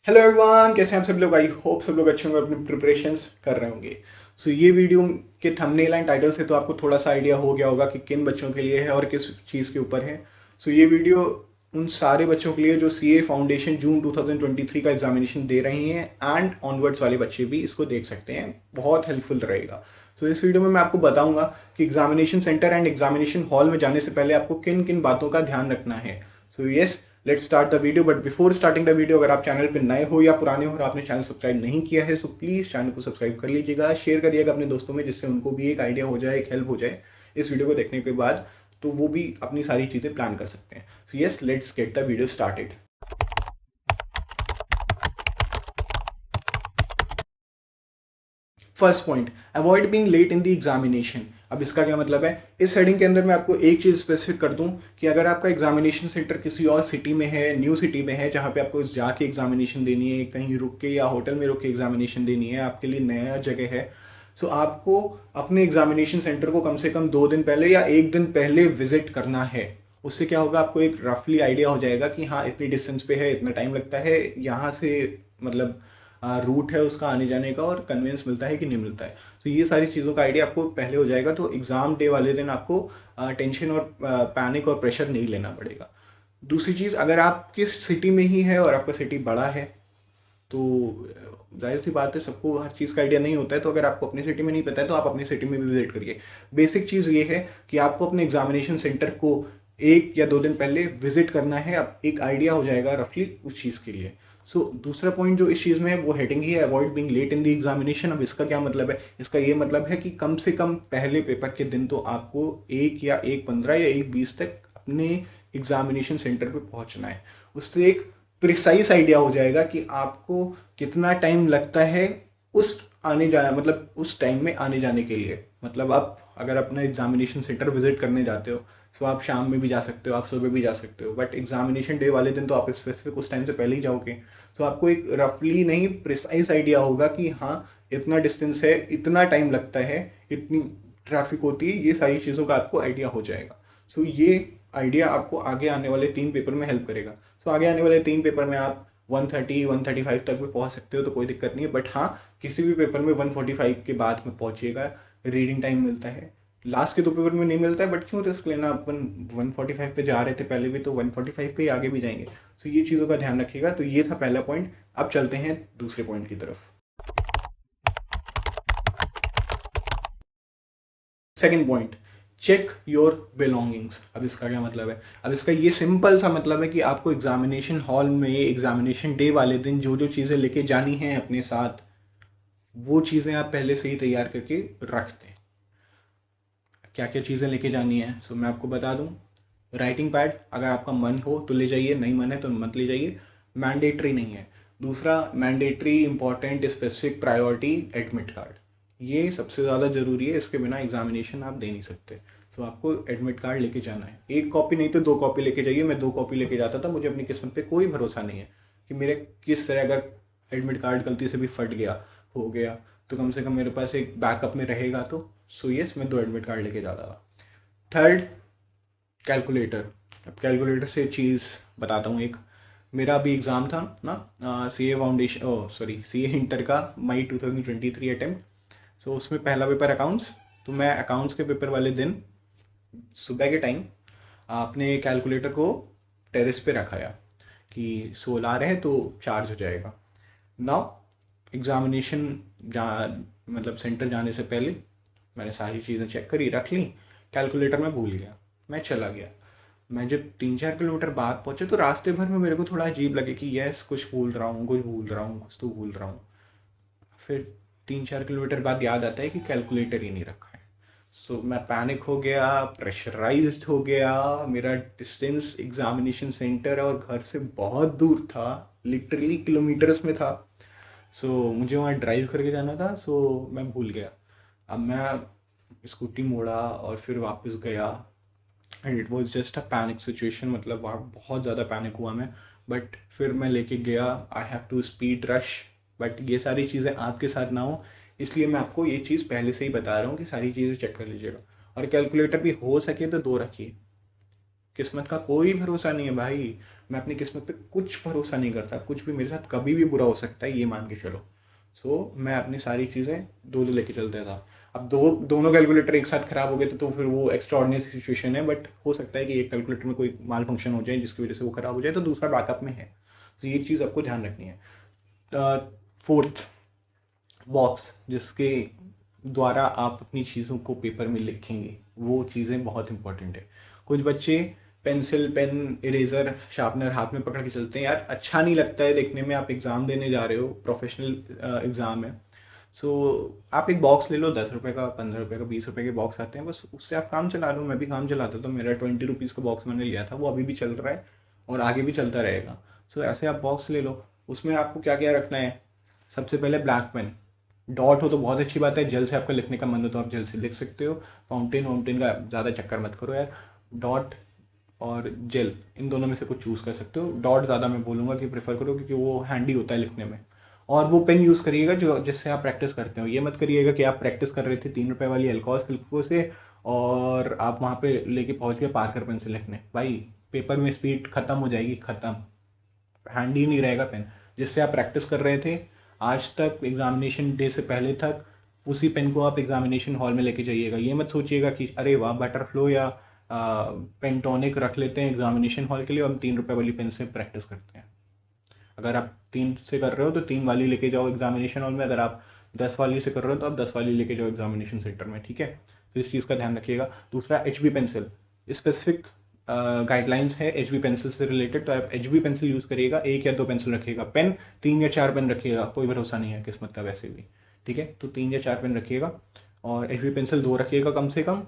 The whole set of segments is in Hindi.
हेलो एवरीवन, कैसे हैं आप सब लोग। आई होप सब लोग अच्छे होंगे, अपने प्रिपरेशंस कर रहे होंगे। सो ये वीडियो के थंबनेल एंड टाइटल से तो आपको थोड़ा सा आइडिया हो गया होगा कि किन बच्चों के लिए है और किस चीज़ के ऊपर है। सो ये वीडियो उन सारे बच्चों के लिए जो सीए फाउंडेशन जून 2023 का एग्जामिनेशन दे रहे हैं एंड ऑनवर्ड्स वाले बच्चे भी इसको देख सकते हैं, बहुत हेल्पफुल रहेगा। सो इस वीडियो में मैं आपको बताऊंगा कि examination centre and examination hall में जाने से पहले आपको किन किन बातों का ध्यान रखना है। सो yes, let's start the video. But before starting the video, अगर आप चैनल पे नए हो या पुराने हो और आपने चैनल सब्सक्राइब नहीं किया है, सो प्लीज चैनल को सब्सक्राइब कर लीजिएगा, शेयर करिएगा अपने दोस्तों में, जिससे उनको भी एक आइडिया हो जाए, एक हेल्प हो जाए इस वीडियो को देखने के बाद, तो वो भी अपनी सारी चीजें प्लान कर सकते हैं। So yes, let's get the video started. First point, avoid being late in the examination. अब इसका क्या मतलब है? इस हेडिंग के अंदर मैं आपको एक चीज़ स्पेसिफिक कर दूं कि अगर आपका एग्जामिनेशन सेंटर किसी और सिटी में है, न्यू सिटी में है, जहां पे आपको जाके एग्जामिनेशन देनी है, कहीं रुक के या होटल में रुक के एग्जामिनेशन देनी है, आपके लिए नया जगह है, सो आपको अपने एग्जामिनेशन सेंटर को कम से कम 2 दिन पहले या 1 दिन पहले विजिट करना है। उससे क्या होगा, आपको एक रफली आइडिया हो जाएगा कि हाँ इतनी डिस्टेंस पे है, इतना टाइम लगता है यहाँ से, मतलब रूट है उसका आने जाने का, और कन्वेंस मिलता है कि नहीं मिलता है। तो ये सारी चीज़ों का आइडिया आपको पहले हो जाएगा, तो एग्ज़ाम डे वाले दिन आपको टेंशन और पैनिक और प्रेशर नहीं लेना पड़ेगा। दूसरी चीज़, अगर आप किस सिटी में ही है और आपका सिटी बड़ा है, तो जाहिर सी बात है सबको हर चीज़ का आइडिया नहीं होता है। तो अगर आपको अपनी सिटी में नहीं पता है तो आप अपनी सिटी में भी विजिट करिए। बेसिक चीज़ ये है कि आपको अपने एग्जामिनेशन सेंटर को 1 या 2 दिन पहले विजिट करना है, अब एक आइडिया हो जाएगा रफली उस चीज़ के लिए। दूसरा पॉइंट जो इस चीज़ में है वो हेडिंग ही है, avoid being late in the examination. अब इसका क्या मतलब है? इसका ये मतलब है कि कम से कम पहले पेपर के दिन तो आपको 1 या 1:15 या 1:20 तक अपने एग्जामिनेशन सेंटर पे पहुंचना है। उससे एक प्रिसाइज आइडिया हो जाएगा कि आपको कितना टाइम लगता है उस आने जाना, मतलब उस टाइम में आने जाने के लिए। मतलब आप अगर अपना एग्जामिनेशन सेंटर विजिट करने जाते हो, तो आप शाम में भी जा सकते हो, आप सुबह भी जा सकते हो, बट एग्जामिनेशन डे वाले दिन तो आप स्पेसिफिक उस टाइम से पहले ही जाओगे। तो आपको एक रफली नहीं, प्रिसाइज आइडिया होगा कि हाँ इतना डिस्टेंस है, इतना टाइम लगता है, इतनी ट्रैफिक होती है, ये सारी चीज़ों का आपको आइडिया हो जाएगा। ये आइडिया आपको आगे आने वाले 3 पेपर में हेल्प करेगा। आगे आने वाले 3 पेपर में आप 130 135 तक भी पहुंच सकते हो, तो कोई दिक्कत नहीं है। बट हाँ, किसी भी पेपर में 145 के बाद में पहुंचिएगा, रीडिंग टाइम मिलता है। लास्ट के 2 पेपर में नहीं मिलता है, बट क्यों रिस्क लेना, अपन 145 पे जा रहे थे पहले भी, तो 145 पे ही आगे भी जाएंगे। ये चीज़ों का ध्यान रखिएगा। तो ये था पहला पॉइंट। अब चलते हैं दूसरे पॉइंट की तरफ। Second point, check your belongings. अब इसका क्या मतलब है? अब इसका ये सिंपल सा मतलब है कि आपको एग्जामिनेशन हॉल में एग्जामिनेशन डे वाले दिन जो जो चीज़ें लेके जानी हैं अपने साथ, वो चीज़ें आप पहले से ही तैयार करके रख दें। क्या क्या चीज़ें लेके जानी है, मैं आपको बता दूं। राइटिंग पैड, अगर आपका मन हो तो ले जाइए, नहीं मन है तो मत ले जाइए, मैंडेटरी नहीं है। दूसरा, mandatory important specific priority admit card, ये सबसे ज़्यादा ज़रूरी है, इसके बिना एग्जामिनेशन आप दे नहीं सकते। आपको एडमिट कार्ड लेके जाना है, 1 कॉपी नहीं तो 2 कॉपी लेके जाइए। मैं 2 कॉपी लेके जाता था, मुझे अपनी किस्मत पे कोई भरोसा नहीं है कि मेरे किस तरह अगर एडमिट कार्ड गलती से भी फट गया, हो गया, तो कम से कम मेरे पास एक बैकअप में रहेगा। तो यस, मैं 2 एडमिट कार्ड लेके जाता था। Third, calculator. अब कैलकुलेटर से चीज़ बताता हूँ एक। मेरा अभी एग्ज़ाम था ना, C A foundation, oh sorry, C A inter का, मई 2023 अटेम्प्ट। उसमें पहला पेपर अकाउंट्स। तो मैं अकाउंट्स के पेपर वाले दिन सुबह के टाइम अपने कैलकुलेटर को टेरेस पे रखाया कि सोल आ रहे हैं तो चार्ज हो जाएगा। नाउ एग्ज़ामिनेशन जा मतलब सेंटर जाने से पहले मैंने सारी चीज़ें चेक करी, रख ली। कैलकुलेटर में भूल गया, मैं चला गया। मैं जब 3-4 किलोमीटर बाद पहुंचे तो रास्ते भर में मेरे को थोड़ा अजीब लगे कि यस कुछ भूल रहा हूँ, कुछ भूल रहा हूँ, कुछ तो भूल रहा हूँ। फिर 3-4 किलोमीटर बाद याद आता है कि कैलकुलेटर ही नहीं रखा है। मैं पैनिक हो गया, प्रेशराइज्ड हो गया। मेरा डिस्टेंस एग्जामिनेशन सेंटर और घर से बहुत दूर था, लिटरली किलोमीटर्स में था। मुझे वहाँ ड्राइव करके जाना था, मैं भूल गया। अब मैं स्कूटी मोड़ा और फिर वापस गया, and it was just a panic situation. मतलब वहाँ बहुत ज़्यादा पैनिक हुआ मैं, बट फिर मैं लेके गया। I have to speed rush, but ये सारी चीज़ें आपके साथ ना हो, इसलिए मैं आपको ये चीज़ पहले से ही बता रहा हूँ कि सारी चीज़ें चेक कर लीजिएगा। और कैलकुलेटर भी हो सके तो 2 रखिए, किस्मत का कोई भरोसा नहीं है भाई। मैं अपनी किस्मत पे कुछ भरोसा नहीं करता, कुछ भी मेरे साथ कभी भी बुरा हो सकता है, ये मान के चलो। मैं अपनी सारी चीज़ें दो दो लेके चलता था। अब दोनों कैलकुलेटर एक साथ खराब हो गए तो फिर वो एक्स्ट्रा ऑर्डिनरी सिचुएशन है, बट हो सकता है कि एक कैलकुलेटर में कोई माल फंक्शन हो जाए जिसकी वजह से वो खराब हो जाए, तो दूसरा बैकअप में है। तो ये चीज़ आपको ध्यान रखनी है। फोर्थ, बॉक्स जिसके द्वारा आप अपनी चीज़ों को पेपर में लिखेंगे, वो चीज़ें बहुत इंपॉर्टेंट है। कुछ बच्चे पेंसिल, पेन, इरेजर, शार्पनर हाथ में पकड़ के चलते हैं, यार अच्छा नहीं लगता है देखने में। आप एग्ज़ाम देने जा रहे हो, प्रोफेशनल एग्ज़ाम है। आप एक बॉक्स ले लो, 10 रुपये का, 15 रुपये का, 20 रुपये के बॉक्स आते हैं, बस उससे आप काम चला लो। मैं भी काम चलाता था, मेरा 20 रुपीज़ का बॉक्स मैंने लिया था, वो अभी भी चल रहा है और आगे भी चलता रहेगा। ऐसे आप बॉक्स ले लो। उसमें आपको क्या क्या रखना है? सबसे पहले ब्लैक पेन। डॉट हो तो बहुत अच्छी बात है, जेल से आपका लिखने का मन हो तो आप जेल से लिख सकते हो। फाउंटेन वाउंटेन का ज़्यादा चक्कर मत करो यार। डॉट और जेल, इन दोनों में से कुछ चूज़ कर सकते हो। डॉट ज़्यादा मैं बोलूँगा कि प्रेफर करो, क्योंकि वो हैंडी होता है लिखने में। और वो पेन यूज़ करिएगा जो जिससे आप प्रैक्टिस करते हो। ये मत करिएगा कि आप प्रैक्टिस कर रहे थे 3 रुपये वाली अल्कॉस सिल्को से और आप वहाँ पे लेके पहुँच गए पार्कर पेन से लिखने। भाई पेपर में स्पीड ख़त्म हो जाएगी, ख़त्म। हैंडी नहीं रहेगा पेन। जिससे आप प्रैक्टिस कर रहे थे आज तक, एग्जामिनेशन डे से पहले तक, उसी पेन को आप एग्जामिनेशन हॉल में लेके जाइएगा। ये मत सोचिएगा कि अरे वाह बटरफ्लो या पेंटोनिक रख लेते हैं एग्जामिनेशन हॉल के लिए और हम 3 रुपये वाली पेन से प्रैक्टिस करते हैं। अगर आप 3 से कर रहे हो तो 3 वाली लेके जाओ एग्जामिनेशन हॉल में। अगर आप 10 वाली से कर रहे हो तो आप 10 वाली लेके जाओ एग्जामिनेशन सेंटर में, ठीक है। तो इस चीज़ का ध्यान रखिएगा। दूसरा, H B pencil. Specific guidelines है एच बी पेंसिल से रिलेटेड, तो आप एच बी पेंसिल यूज़ करिएगा। 1 या 2 पेंसिल रखिएगा। पेन 3 या 4 पेन रखिएगा, कोई भरोसा नहीं है किस्मत का वैसे भी, ठीक है। तो 3 या 4 पेन रखिएगा और एच बी पेंसिल 2 रखिएगा कम से कम।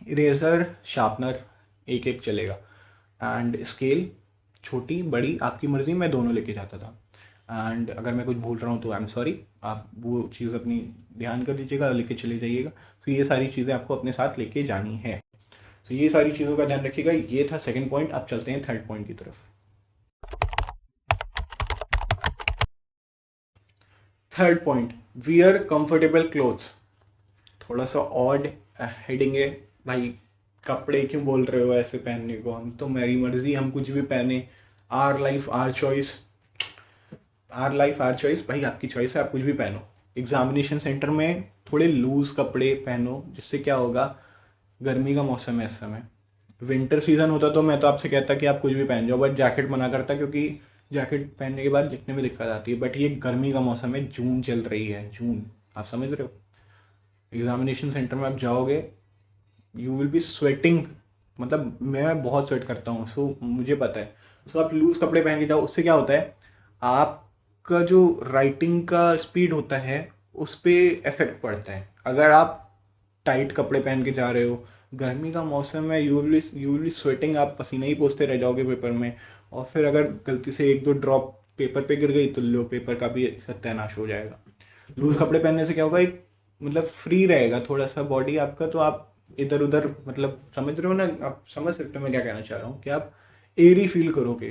इरेज़र, शार्पनर एक एक चलेगा। एंड स्केल, छोटी बड़ी आपकी मर्ज़ी, मैं दोनों लेके जाता था। एंड अगर मैं कुछ भूल रहा हूँ तो आई एम सॉरी, आप वो चीज़ अपनी ध्यान कर लीजिएगा, लेके चले जाइएगा। तो ये सारी चीज़ें आपको अपने साथ लेके जानी है। तो ये सारी चीज़ों का ध्यान रखिएगा। ये था सेकंड पॉइंट। अब चलते हैं थर्ड पॉइंट की तरफ। Third point, wear comfortable clothes. थोड़ा सा ऑड हेडिंग है भाई। कपड़े क्यों बोल रहे हो ऐसे पहनने को? हम तो मेरी मर्जी, हम कुछ भी पहने। Our life our choice. Our life our choice भाई, आपकी चॉइस है, आप कुछ भी पहनो। एग्जामिनेशन सेंटर में थोड़े लूज कपड़े पहनो, जिससे क्या होगा, गर्मी का मौसम है इस समय। विंटर सीजन होता तो मैं तो आपसे कहता कि आप कुछ भी पहन जाओ, बट जैकेट मना करता, क्योंकि जैकेट पहनने के बाद लिखने में दिक्कत आती है। बट ये गर्मी का मौसम है, जून चल रही है, जून, आप समझ रहे हो। एग्जामिनेशन सेंटर में आप जाओगे, यू विल बी स्वेटिंग। मतलब मैं बहुत स्वेट करता हूँ, मुझे पता है। आप लूज कपड़े पहन के जाओ, उससे क्या होता है, आपका जो राइटिंग का स्पीड होता है उस पर इफेक्ट पड़ता है। अगर आप टाइट कपड़े पहन के जा रहे हो, गर्मी का मौसम है, यू विल बी स्वेटिंग, आप पसीना ही पोंछते रह जाओगे पेपर में। और फिर अगर गलती से 1-2 ड्रॉप पेपर पे गिर गई तो लो, पेपर का भी सत्यानाश हो जाएगा। लूज कपड़े पहनने से क्या होगा, एक मतलब फ्री रहेगा थोड़ा सा बॉडी आपका, तो आप इधर उधर, मतलब समझ रहे हो ना, आप समझ सकते हो मैं क्या कहना चाह रहा हूँ, कि आप एरी फील करोगे,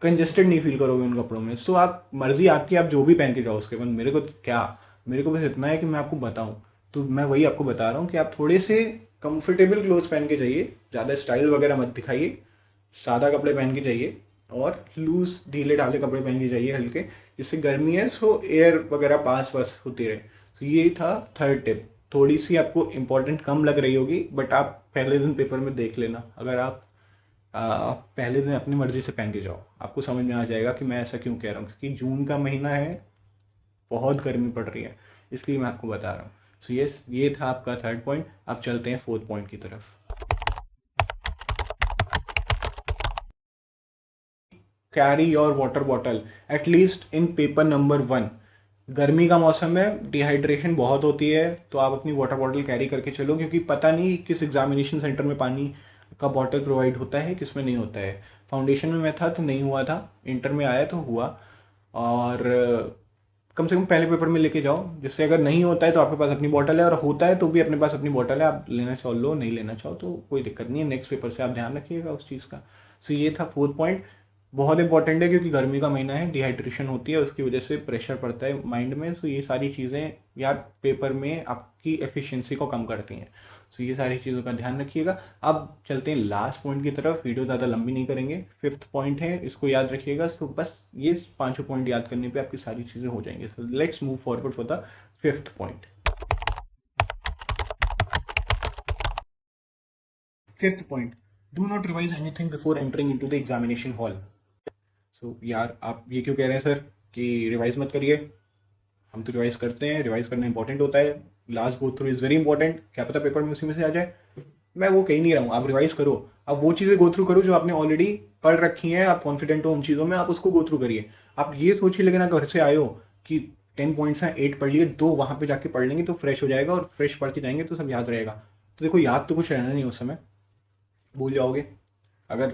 कंजेस्टेड नहीं फील करोगे उन कपड़ों में। आप मर्जी आपकी, आप जो भी पहन के जाओ उसके बाद, मेरे को क्या, मेरे को बस इतना है कि मैं आपको बताऊं। तो मैं वही आपको बता रहा हूँ कि आप थोड़े से कंफर्टेबल क्लोथ्स पहन के जाइए, ज़्यादा स्टाइल वगैरह मत दिखाइए, सादा कपड़े पहन के जाइए और लूज ढीले ढाले कपड़े पहन के जाइए हल्के, जिससे गर्मी है सो एयर वगैरह पास वास होती रहे। तो ये था थर्ड टिप। थोड़ी सी आपको इंपॉर्टेंट कम लग रही होगी, बट आप पहले दिन पेपर में देख लेना। अगर आप पहले दिन अपनी मर्जी से पहन के जाओ, आपको समझ में आ जाएगा कि मैं ऐसा क्यों कह रहा हूँ, क्योंकि जून का महीना है, बहुत गर्मी पड़ रही है, इसलिए मैं आपको बता रहा हूँ। यस, ये था आपका थर्ड पॉइंट। अब चलते हैं फोर्थ पॉइंट की तरफ। Carry your water bottle at least in paper number 1। गर्मी का मौसम है, डिहाइड्रेशन बहुत होती है, तो आप अपनी वाटर बॉटल कैरी करके चलो, क्योंकि पता नहीं किस एग्जामिनेशन सेंटर में पानी का बॉटल प्रोवाइड होता है, किस में नहीं होता है। फाउंडेशन में मैं था तो नहीं हुआ था, इंटर में आया तो हुआ। और कम से कम पहले पेपर में लेके जाओ, जिससे अगर नहीं होता है तो आपके पास अपनी बॉटल है, और होता है तो भी अपने पास अपनी बॉटल है, आप लेना चाहो लो, नहीं लेना चाहो तो कोई दिक्कत नहीं है। नेक्स्ट पेपर से आप ध्यान रखिएगा उस चीज़ का। ये था फोर्थ पॉइंट। बहुत इंपॉर्टेंट है, क्योंकि गर्मी का महीना है, डिहाइड्रेशन होती है, उसकी वजह से प्रेशर पड़ता है माइंड में। ये सारी चीज़ें यार पेपर में आपकी एफिशिएंसी को कम करती हैं। सो ये सारी चीज़ों का ध्यान रखिएगा। अब चलते हैं लास्ट पॉइंट की तरफ, वीडियो ज़्यादा लंबी नहीं करेंगे। 5th पॉइंट है, इसको याद रखिएगा। सो बस ये 5 पॉइंट याद करने पे आपकी सारी चीज़ें हो जाएंगी। So let's move forward for the 5th point. 5th point, do not revise anything before entering into the examination hall. So यार आप ये क्यों कह रहे हैं सर कि रिवाइज मत करिए? हम तो रिवाइज करते हैं, रिवाइज करना इंपॉर्टेंट होता है। Last go through is very important, क्या पता पेपर में उसी में से आ जाए। मैं वो कह नहीं रहा हूँ, आप रिवाइज करो। अब वो चीज़ें गो थ्रू करो जो आपने ऑलरेडी पढ़ रखी हैं, आप कॉन्फिडेंट हो उन चीज़ों में, आप उसको गो थ्रू करिए। आप ये सोचिए लेकिन आप घर से आए हो कि 10 पॉइंट्स हैं, 8 पढ़ लिए, 2 वहाँ पे जाके पढ़ लेंगे तो फ्रेश हो जाएगा, और फ्रेश पढ़ के जाएंगे तो सब याद रहेगा। तो देखो, याद तो कुछ रहना नहीं उस समय, भूल जाओगे। अगर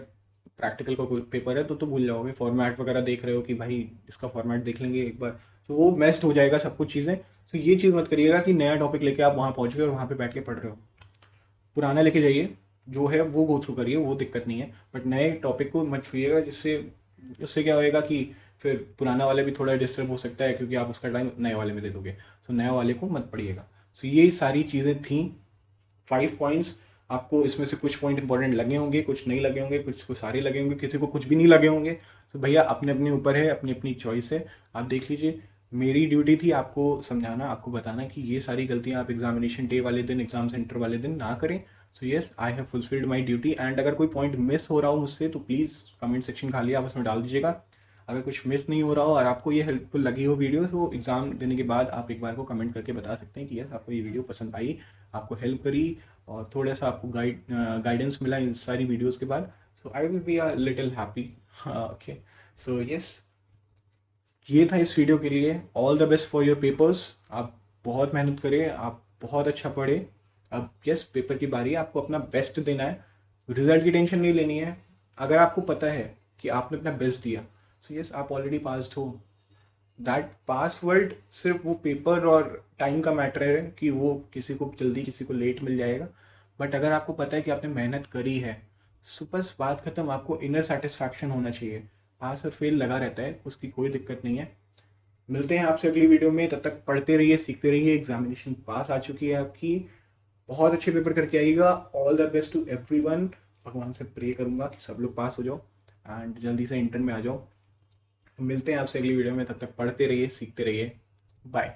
प्रैक्टिकल का कोई पेपर है तो भूल जाओगे। फॉर्मेट वगैरह देख रहे हो कि भाई इसका फॉर्मेट देख लेंगे एक बार, तो वो मेस्ट हो जाएगा सब कुछ चीज़ें। तो ये चीज़ मत करिएगा कि नया टॉपिक लेके आप वहाँ पहुँच गए और वहाँ पे बैठ के पढ़ रहे हो। पुराना लेके जाइए, जो है वो गो थ्रू करिए, वो दिक्कत नहीं है, बट नए टॉपिक को मत छूइएगा, जिससे उससे क्या होएगा कि फिर पुराना वाले भी थोड़ा डिस्टर्ब हो सकता है, क्योंकि आप उसका टाइम नए वाले में दे दोगे। तो नए वाले को मत पढ़िएगा। सो ये सारी चीज़ें थी 5 पॉइंट्स। आपको इसमें से कुछ पॉइंट इंपॉर्टेंट लगे होंगे, कुछ नहीं लगे होंगे, कुछ को सारे लगे होंगे, किसी को कुछ भी नहीं लगे होंगे। तो भैया अपने अपने ऊपर है, अपनी अपनी चॉइस है, आप देख लीजिए। मेरी ड्यूटी थी आपको समझाना, आपको बताना कि ये सारी गलतियां आप एग्जामिनेशन डे वाले दिन, एग्जाम सेंटर वाले दिन ना करें। So yes, I have fulfilled my duty. And अगर कोई पॉइंट मिस हो रहा हो मुझसे तो प्लीज़ कमेंट सेक्शन खाली आप उसमें डाल दीजिएगा। अगर कुछ मिस नहीं हो रहा हो और आपको ये हेल्पफुल लगी हो वीडियो, तो एग्जाम देने के बाद आप एक बार को कमेंट करके बता सकते हैं कि यस आपको ये वीडियो पसंद आई, आपको हेल्प करी, और थोड़ा सा आपको गाइडेंस मिला इन सारी वीडियोस के बाद। So I will be a little happy. Okay, so yes, ये था इस वीडियो के लिए। All the best for your papers. आप बहुत मेहनत करें, आप बहुत अच्छा पढ़े। अब यस, पेपर की बारी है, आपको अपना बेस्ट देना है, रिजल्ट की टेंशन नहीं लेनी है। अगर आपको पता है कि आपने अपना बेस्ट दिया, सो यस आप ऑलरेडी पास्ड हो। दैट पासवर्ड सिर्फ वो पेपर और टाइम का मैटर है कि वो किसी को जल्दी किसी को लेट मिल जाएगा। बट अगर आपको पता है कि आपने मेहनत करी है, सो बस बात खत्म। आपको इनर सेटिस्फैक्शन होना चाहिए। पास और फेल लगा रहता है, उसकी कोई दिक्कत नहीं है। मिलते हैं आपसे अगली वीडियो में, तब तक पढ़ते रहिए, सीखते रहिए। एग्जामिनेशन पास आ चुकी है आपकी, बहुत अच्छे पेपर करके आइएगा। All the best to everyone. भगवान से प्रे करूंगा कि सब लोग पास हो जाओ एंड जल्दी से इंटर में आ जाओ। मिलते हैं आपसे अगली वीडियो में, तब तक पढ़ते रहिए, सीखते रहिए। बाय।